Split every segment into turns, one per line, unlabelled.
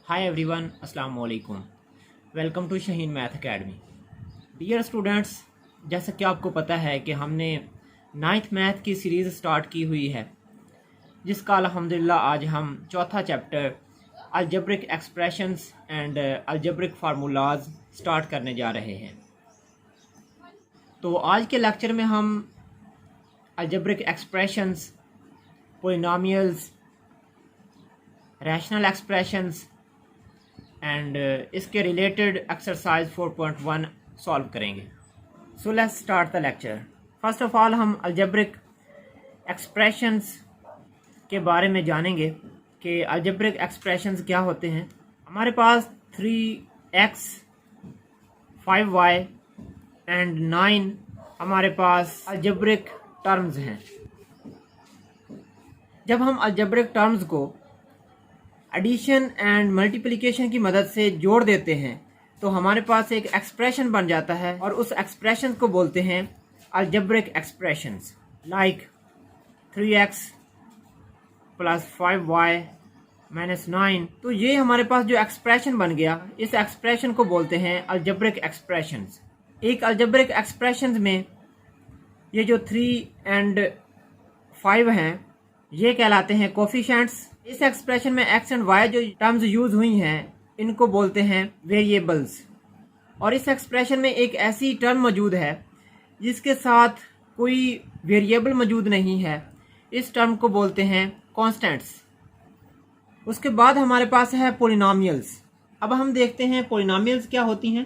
हाय everyone, अस्सलाम वालेकुम। Welcome to Shaheen math academy. Dear students, जैसा कि आपको पता है कि हमने नाइन्थ मैथ की सीरीज़ स्टार्ट की हुई है, जिसका अल्हम्दुलिल्लाह आज हम चौथा chapter algebraic expressions and algebraic formulas start करने जा रहे हैं। तो आज के लेक्चर में हम algebraic expressions, polynomials, rational expressions and इसके रिलेटेड एक्सरसाइज 4.1 सॉल्व करेंगे। So let's start the lecture. First of all हम अलजेब्रिक एक्सप्रेशंस के बारे में जानेंगे कि अलजेब्रिक एक्सप्रेशंस क्या होते हैं। हमारे पास 3x 5y एंड 9 हमारे पास अलजेब्रिक टर्म्स हैं। जब हम अलजेब्रिक टर्म्स को एडिशन एंड मल्टीप्लिकेशन की मदद से जोड़ देते हैं तो हमारे पास एक एक्सप्रेशन बन जाता है और उस एक्सप्रेशन को बोलते हैं algebraic expressions. Like 3x plus 5y minus 9। तो ये हमारे पास जो एक्सप्रेशन बन गया, इस एक्सप्रेशन को बोलते हैं अलजेब्रिक एक्सप्रेशंस। एक अलजेब्रिक एक्सप्रेशंस में ये जो 3 एंड 5 हैं ये कहलाते हैं कोफिशिएंट्स। इस एक्सप्रेशन में x एंड y जो टर्म्स यूज हुई हैं इनको बोलते हैं वेरिएबल्स। और इस एक्सप्रेशन में एक ऐसी टर्म मौजूद है जिसके साथ कोई वेरिएबल मौजूद नहीं है, इस टर्म को बोलते हैं कांस्टेंट्स। उसके बाद हमारे पास है पोलिनोमियल्स। अब हम देखते हैं पोलिनोमियल्स क्या होती हैं।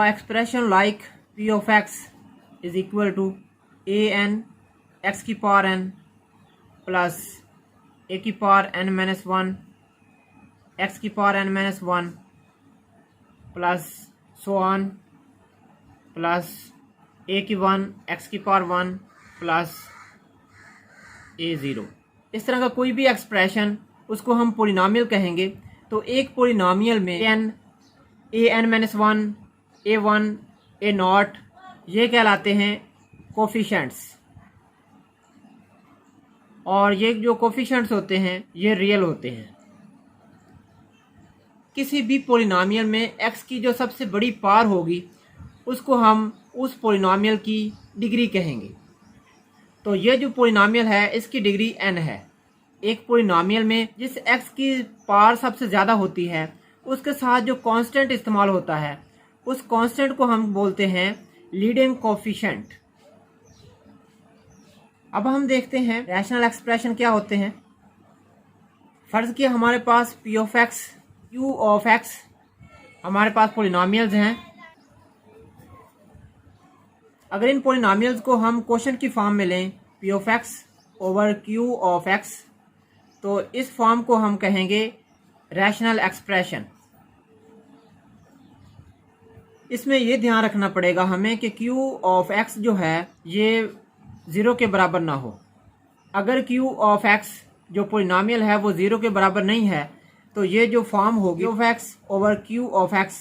Expression like p of x is equal to an x की पावर n प्लस a की पावर n माइनस 1 x की power n minus 1 plus so on plus a की 1 x की पावर 1 प्लस a0। इस तरह का कोई भी एक्सप्रेशन उसको हम पोलिनोमियल कहेंगे। तो एक पोलिनोमियल में an माइनस 1 a1 a0 ये कहलाते हैं कोफिशिएंट्स। और ये जो कोफिशिएंट्स होते हैं ये रियल होते हैं। किसी भी पोलिनोमियल में x की जो सबसे बड़ी पावर होगी उसको हम उस पोलिनोमियल की डिग्री कहेंगे। तो ये जो पोलिनोमियल है इसकी डिग्री n है। एक पोलिनोमियल में जिस x की पावर सबसे ज़्यादा होती है उसके साथ जो कांस्टेंट इस्तेमाल होता है उस कांस्टेंट को हम बोलते हैं लीडिंग कोफिशिएंट। अब हम देखते हैं रैशनल एक्सप्रेशन क्या होते हैं। फर्ज किया हमारे पास p of x, q of x हमारे पास पोलिनोमियल्स हैं। अगर इन पोलिनोमियल्स को हम क्वोशंट की फॉर्म में लें p of x over q of x तो इस फॉर्म को हम कहेंगे रैशनल एक्सप्रेशन। इसमें ये ध्यान रखना पड़ेगा हमें कि q ऑफ x जो है ये 0 के बराबर ना हो। अगर q ऑफ x जो पोलिनोमियल है वो 0 के बराबर नहीं है तो ये जो फॉर्म होगी of x over q of x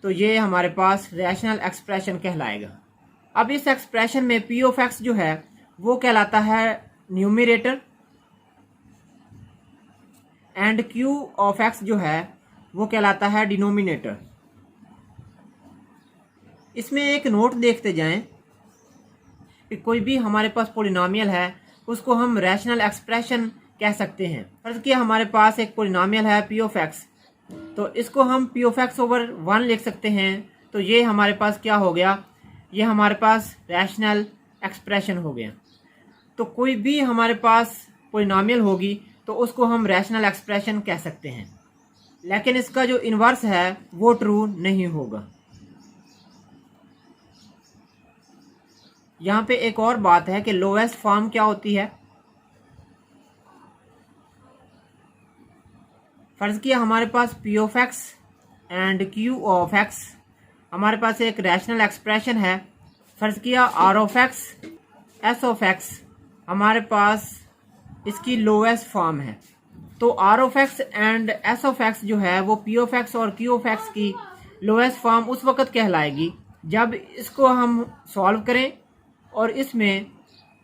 तो ये हमारे पास रैशनल एक्सप्रेशन कहलाएगा। अब इस एक्सप्रेशन में p ऑफ x जो है वो कहलाता है numerator and q of x जो है वो कहलाता है डिनोमिनेटर। इसमें एक नोट देखते जाएं कि कोई भी हमारे पास पोलिनोमियल है उसको हम रैशनल एक्सप्रेशन कह सकते हैं। फर्ज किया हमारे पास एक पोलिनोमियल है p ऑफ x, तो इसको हम p ऑफ x ओवर 1 लिख सकते हैं। तो ये हमारे पास क्या हो गया, ये हमारे पास रैशनल एक्सप्रेशन हो गया। तो कोई भी हमारे पास पोलिनोमियल होगी तो उसको हम रैशनल एक्सप्रेशन कह सकते हैं, लेकिन इसका जो इन्वर्स है वो ट्रू नहीं होगा। यहाँ पे एक और बात है कि लोएस्ट फॉर्म क्या होती है। फर्ज किया हमारे पास p of x and q of x हमारे पास एक रैशनल एक्सप्रेशन है। फर्ज किया r of x s of x हमारे पास इसकी लोएस्ट फॉर्म है। तो r of x and s of x जो है वो p ऑफ x और q ऑफ x की लोएस्ट फॉर्म उस वक़्त कहलाएगी जब इसको हम सॉल्व करें और इसमें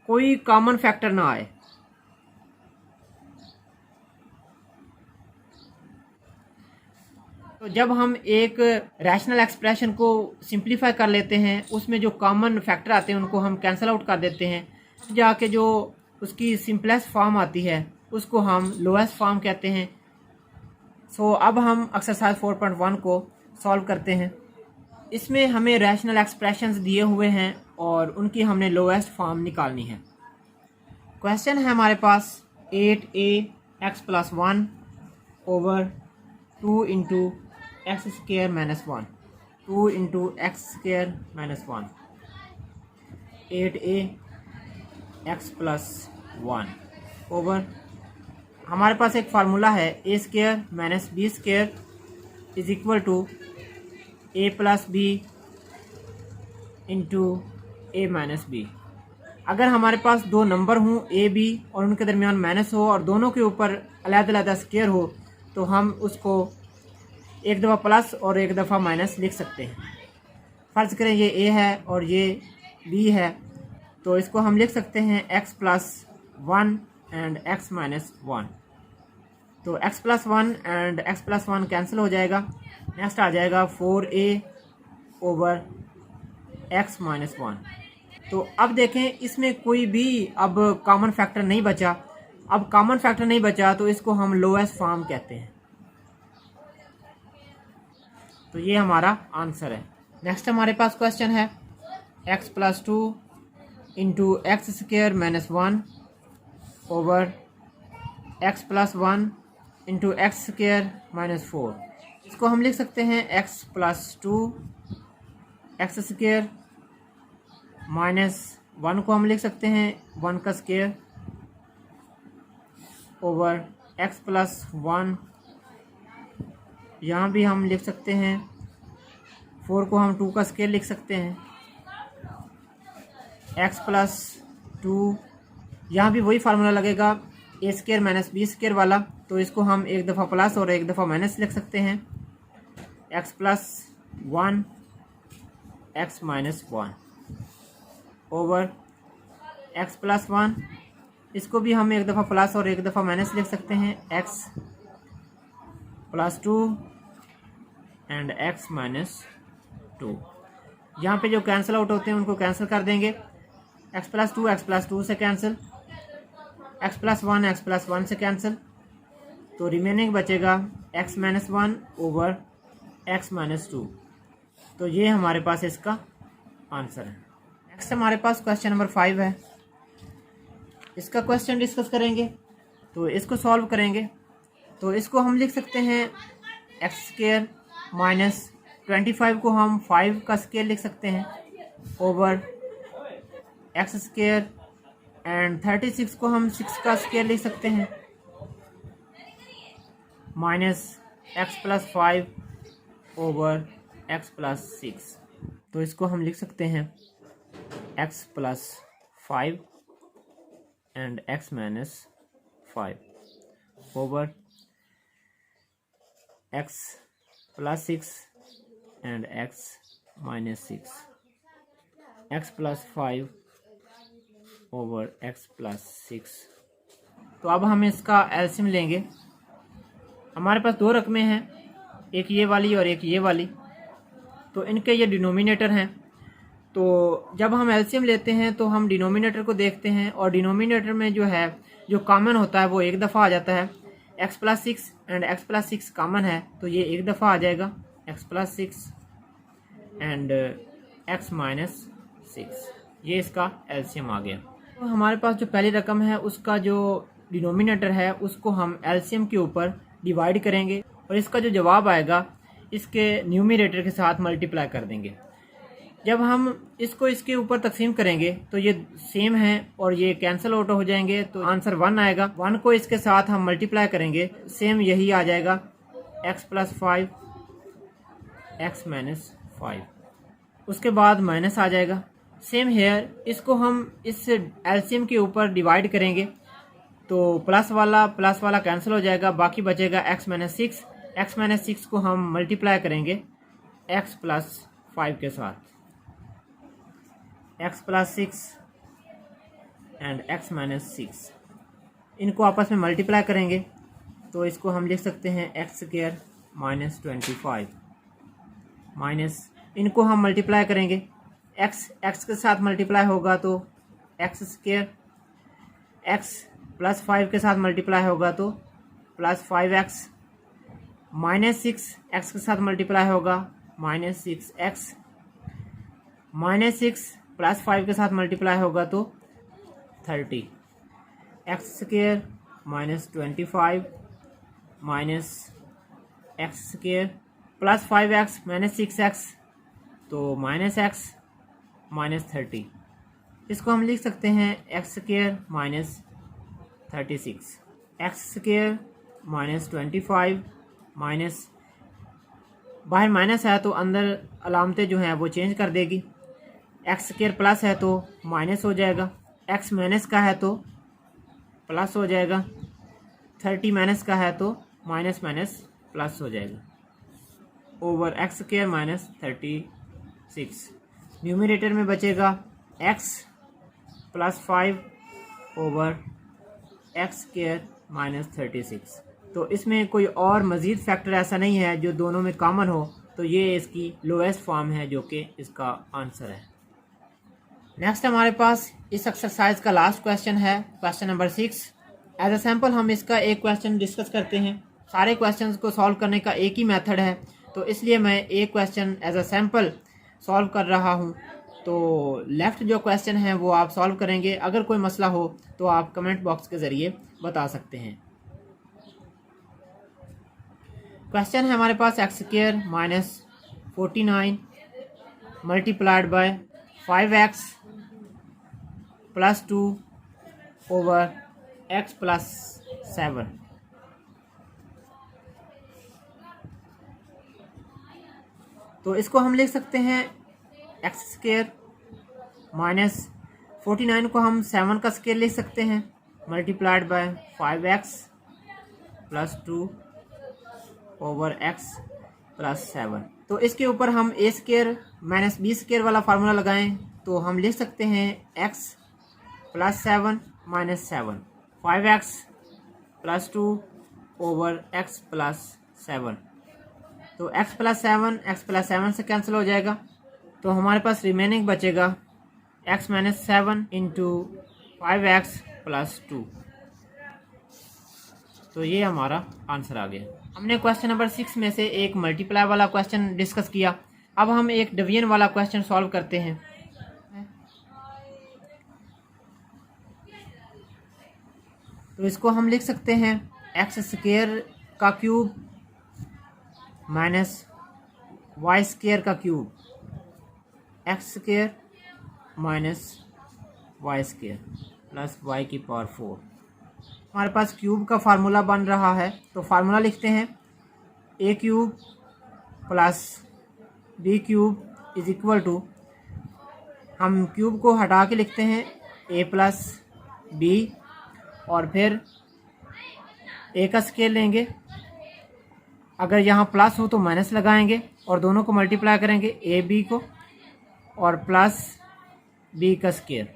कोई कॉमन फैक्टर ना आए। तो जब हम एक रैशनल एक्सप्रेशन को सिंप्लीफाई कर लेते हैं, उसमें जो कॉमन फैक्टर आते हैं उनको हम कैंसिल आउट कर देते हैं, जाके जो उसकी सिंपलेस्ट फॉर्म आती है उसको हम लोएस्ट फॉर्म कहते हैं। सो अब हम एक्सरसाइज 4.1 को सॉल्व करते हैं। इसमें हमें रैशनल एक्सप्रेशंस दिए हुए हैं और उनकी हमने लोएस्ट फॉर्म निकालनी है। क्वेश्चन है हमारे पास 8a(x+1) over 2 into x square minus 1, 2 into x square minus 1, 8a(x+1) over, हमारे पास एक फार्मूला है a² minus b² is equal to a plus b into a minus b. अगर हमारे पास दो नंबर हों a b और उनके दरमियान माइनस हो और दोनों के ऊपर अलग-अलग स्क्वायर हो तो हम उसको एक दफ़ा प्लस और एक दफ़ा माइनस लिख सकते हैं। फ़र्ज़ करें ये a है और ये b है, तो इसको हम लिख सकते हैं x+1 एंड x-1। तो x+1 एंड x+1 कैंसिल हो जाएगा। नेक्स्ट आ जाएगा 4a ओवर x-1। तो अब देखें इसमें कोई भी अब कॉमन फैक्टर नहीं बचा। अब कॉमन फैक्टर नहीं बचा तो इसको हम लोएस्ट फॉर्म कहते हैं। तो ये हमारा आंसर है। नेक्स्ट हमारे पास क्वेश्चन है x+2 into x² minus 1 over x+1 into x² minus 4। इसको हम लिख सकते हैं x+2 x² माइनस 1 को हम लिख सकते हैं 1 का स्क्वायर ओवर x+1, यहाँ भी हम लिख सकते हैं 4 को हम 2 का स्क्वायर लिख सकते हैं, x+2, यहाँ भी वही फार्मूला लगेगा a² माइनस b² वाला, तो इसको हम एक दफ़ा प्लस और एक दफ़ा माइनस लिख सकते हैं, x+1 x-1 ओवर x+1, इसको भी हम एक दफ़ा प्लस और एक दफ़ा माइनस लिख सकते हैं, x+2 एंड x-2। यहाँ पे जो कैंसिल आउट होते हैं उनको कैंसिल कर देंगे, x+2 से कैंसिल, x+1 x+1 से कैंसिल, तो रिमेनिंग बचेगा x-1 ओवर x-2। तो ये हमारे पास इसका आंसर है। नेक्स्ट हमारे पास क्वेश्चन नंबर 5 है। इसका क्वेश्चन डिस्कस करेंगे, तो इसको सॉल्व करेंगे। तो इसको हम लिख सकते हैं x² माइनस 25 को हम 5 का स्क्वायर लिख सकते हैं ओवर x² एंड 36 को हम 6 का स्क्वायर लिख सकते हैं माइनस x+5 ओवर x+6। तो इसको हम लिख सकते हैं x+5 and x-5 over x+6 and x-6, x+5 over x+6। तो अब हम इसका एलसीएम लेंगे। हमारे पास दो रकमें हैं, एक ये वाली और एक ये वाली, तो इनके ये डिनोमिनेटर हैं। तो जब हम एलसीएम लेते हैं तो हम डिनोमिनेटर को देखते हैं और डिनोमिनेटर में जो है जो कॉमन होता है वो एक दफ़ा आ जाता है। x+6 एंड x+6 कॉमन है तो ये एक दफ़ा आ जाएगा x+6 एंड x-6, ये इसका एलसीएम आ गया। तो हमारे पास जो पहली रकम है उसका जो डिनोमिनेटर है उसको हम एलसीएम के ऊपर डिवाइड करेंगे और इसका जो जवाब आएगा इसके न्यूमरेटर के साथ मल्टीप्लाई कर देंगे। जब हम इसको इसके ऊपर तकसीम करेंगे तो ये सेम है और ये कैंसिल आउट हो जाएंगे, तो आंसर 1 आएगा। 1 को इसके साथ हम मल्टीप्लाई करेंगे, सेम यही आ जाएगा x+5 x-5। उसके बाद माइनस आ जाएगा, सेम हेयर। इसको हम इस एलसीएम के ऊपर डिवाइड करेंगे तो प्लस वाला कैंसिल हो जाएगा, बाकी बचेगा x-6। x-6 को हम मल्टीप्लाई करेंगे x+5 के साथ, x+6 एंड x-6। इनको आपस में मल्टीप्लाई करेंगे तो इसको हम लिख सकते हैं x² माइनस 25 माइनस, इनको हम मल्टीप्लाई करेंगे, x के साथ मल्टीप्लाई होगा तो एक्स स्क्वायर, x प्लस 5 के साथ मल्टीप्लाई होगा तो प्लस 5x, माइनस 6 के साथ मल्टीप्लाई होगा माइनस 6x, माइनस 6 प्लस 5 के साथ मल्टीप्लाई होगा तो 30, x square minus 25 minus x square plus 5x minus 6x तो माइनस x माइनस 30, इसको हम लिख सकते हैं x square minus 36, x square minus 25 minus, बाहर माइनस है तो अंदर अलामतें जो हैं वो चेंज कर देगी, एक्स स्क्वायर प्लस है तो माइनस हो जाएगा, एक्स माइनस का है तो प्लस हो जाएगा, 30 माइनस का है तो माइनस माइनस प्लस हो जाएगा, over x square minus 36, numerator में बचेगा x plus 5 over x square minus 36। तो इसमें कोई और मज़ीद फैक्टर ऐसा नहीं है जो दोनों में कॉमन हो, तो ये इसकी लोएस्ट फॉर्म है जो कि इसका आंसर है। नेक्स्ट हमारे पास इस एक्सरसाइज का लास्ट क्वेश्चन है, question number 6। As a sample हम इसका एक क्वेश्चन डिस्कस करते हैं। सारे क्वेश्चंस को सॉल्व करने का एक ही मेथड है, तो इसलिए मैं एक question as a sample solve कर रहा हूँ। तो लेफ़्ट जो क्वेश्चन है वो आप सॉल्व करेंगे, अगर कोई मसला हो तो आप कमेंट बॉक्स के ज़रिए बता सकते हैं। क्वेश्चन है हमारे पास x square minus 49 multiplied by 5x plus 2 over x plus 7। तो इसको हम लिख सकते हैं एक्स स्क्वायर माइनस 49 को हम 7 का स्क्वायर लिख सकते हैं multiplied by 5x plus 2 over x plus 7। तो इसके ऊपर हम ए स्क्वायर माइनस बी स्क्वायर वाला फार्मूला लगाएं तो हम लिख सकते हैं x plus 7 minus 7, 5x plus 2 over x plus 7। तो x प्लस 7 से कैंसिल हो जाएगा, तो हमारे पास रिमेनिंग बचेगा x minus 7 into 5x plus 2। तो ये हमारा आंसर आ गया। हमने क्वेश्चन नंबर 6 में से एक मल्टीप्लाई वाला क्वेश्चन डिस्कस किया, अब हम एक डिवीजन वाला क्वेश्चन सॉल्व करते हैं। तो इसको हम लिख सकते हैं एक्स स्क्वायर का क्यूब माइनस वाई स्क्वायर का cube, x square minus y square plus y की पावर 4। हमारे पास क्यूब का फार्मूला बन रहा है, तो फार्मूला लिखते हैं a cube plus b cube is equal to, हम क्यूब को हटा के लिखते हैं ए प्लस बी, और फिर ए का स्केल लेंगे, अगर यहाँ प्लस हो तो माइनस लगाएंगे और दोनों को मल्टीप्लाई करेंगे ए बी को और प्लस बी का स्केल।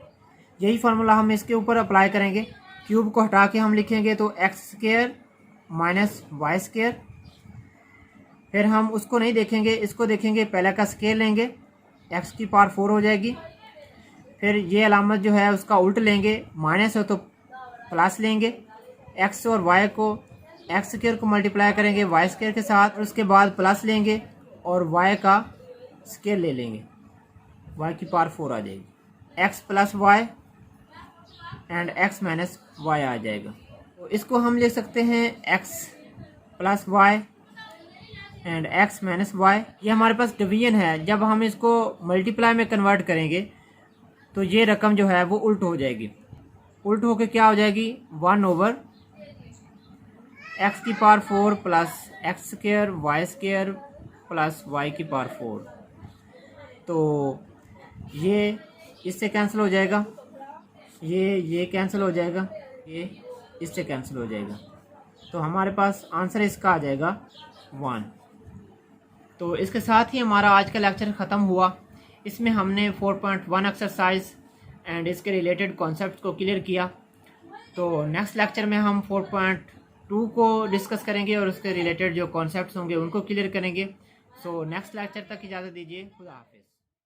यही फार्मूला हम इसके ऊपर अप्लाई करेंगे। क्यूब को हटा के हम लिखेंगे तो x square minus y square, फिर हम उसको नहीं देखेंगे, इसको देखेंगे, पहले का स्केल लेंगे, एक्स की पावर 4 हो जाएगी, फिर ये अलामत जो है उसका उल्ट लेंगे, माइनस हो तो प्लस लेंगे, एक्स और वाई को एक्स स्क्वायर को मल्टीप्लाई करेंगे वाई स्क्वायर के साथ, और उसके बाद प्लस लेंगे और वाई का स्केल ले लेंगे, वाई की पावर 4 आ जाएगी, x plus y and x minus y आ जाएगा। तो इसको हम लिख सकते हैं x plus y and x minus y. ये हमारे पास डिवीजन है, जब हम इसको मल्टीप्लाई में कन्वर्ट करेंगे तो ये रकम जो है वो उल्ट हो जाएगी, उल्ट होके क्या हो जाएगी 1 ओवर एक्स की power 4 plus x square y square plus y की पावर 4। तो ये इससे कैंसिल हो जाएगा, ये कैंसिल हो जाएगा, ये इससे कैंसिल हो जाएगा, तो हमारे पास आंसर इसका आ जाएगा 1। तो इसके साथ ही हमारा आज का लेक्चर ख़त्म हुआ। इसमें हमने 4.1 एक्सरसाइज एंड इसके रिलेटेड कॉन्सेप्ट को क्लियर किया। तो नेक्स्ट लेक्चर में हम 2 को डिस्कस करेंगे और उसके रिलेटेड जो कॉन्सेप्ट्स होंगे उनको क्लियर करेंगे। सो नेक्स्ट लेक्चर तक इजाज़त दीजिए। खुदा हाफिज़।